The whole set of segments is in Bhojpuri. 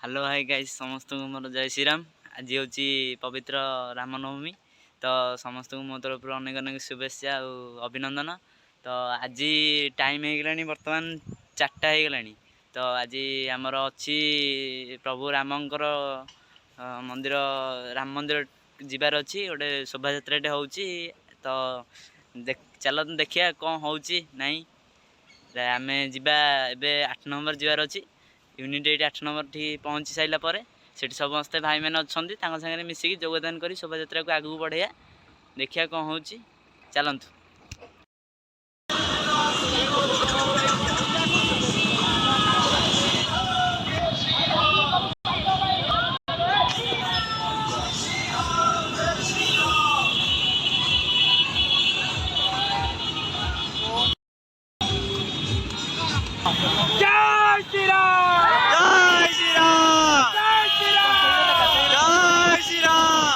हेलो हाय गाइस समस्त को मोर जय श्रीराम। आज हूँ पवित्र रामनवमी तो समस्त को मो तरफ अनेक अनेक शुभेच्छा और अभिनंदन। तो आज टाइम हो गलानी बर्तमान 4टा हो गलानी। तो आज आमर अच्छी प्रभु रामंकर मंदिर राम मंदिर जीवार अच्छी गोटे शोभा यात्राटे हो। तो चल देखिया कौन हो नहीं आम जा 8 नंबर जीवार अच्छी यूनिट 8 नंबर ठी पहुँची सारा पर से समस्ते भाई मैंने अच्छा सागर मिसिकी योगदान कर शोभा यात्रा को आगू बढ़ाया। देखिया कौन हो चलतु। जय श्री राम, जय श्री राम, जय श्री राम, जय श्री राम।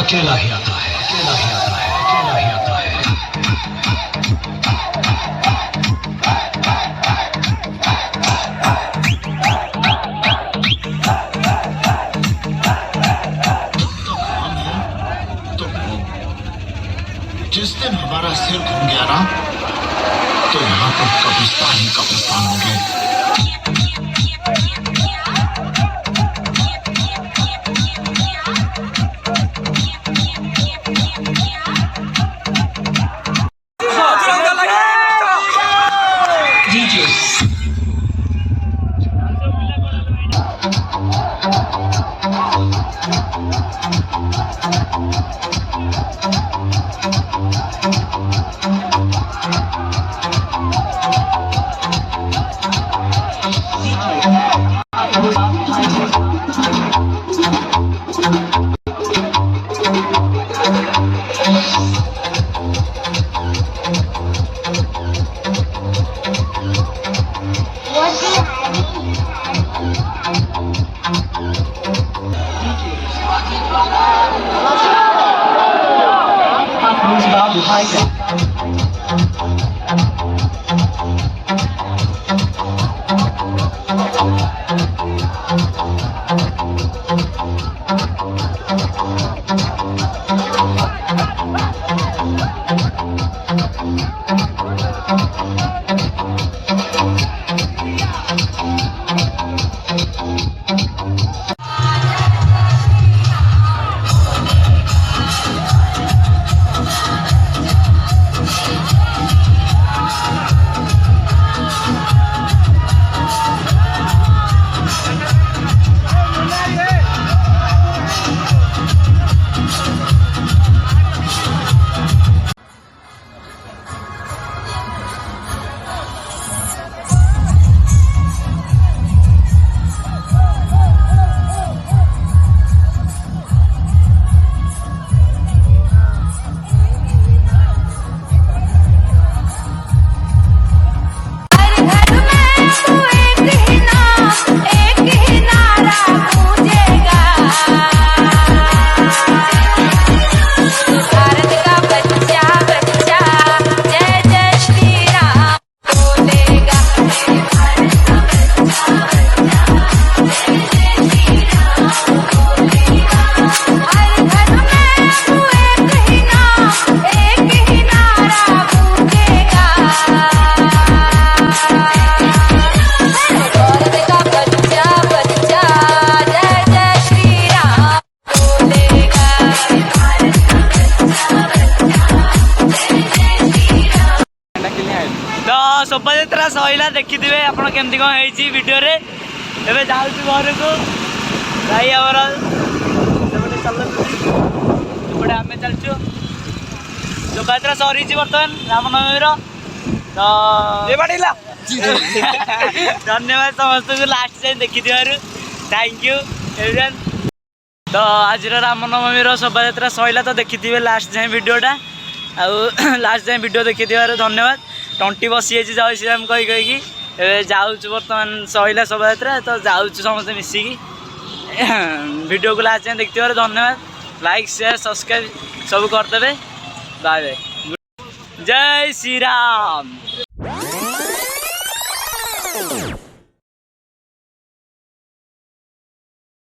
अकेला ही आता है, अकेला ही आता है, अकेला ही आता है। तुम हो। जिस दिन हमारा सिर घूम गया ना, तो यहाँ पर कब्रिस्तान ही कब्रिस्तान होंगे। शोभायात्रा सहिला देखिथे आपण केमती कौन है वीडियो रे एबे जाऊँ घर को भाई आम चलते आम चलचु शोभायात्रा सरी बर्तमान रामनवमी तो धन्यवाद समस्त को लास्ट जाए देखी थैंक यू एवरीवन। तो आज रामनवमी शोभा यात्रा सैला तो देखी लास्ट जाए वीडियोटा आउ लास्ट जाए वीडियो देखी धन्यवाद। टंटी बसी जय श्रीराम कही जाऊँ बर्तमान सैला शोभा यात्रा तो जाऊँ समस्ते मिसिकी वीडियो को लास्ट जाए देखते धन्यवाद। लाइक शेयर सब्सक्राइब सब करदे। Bye bye. जय श्री राम।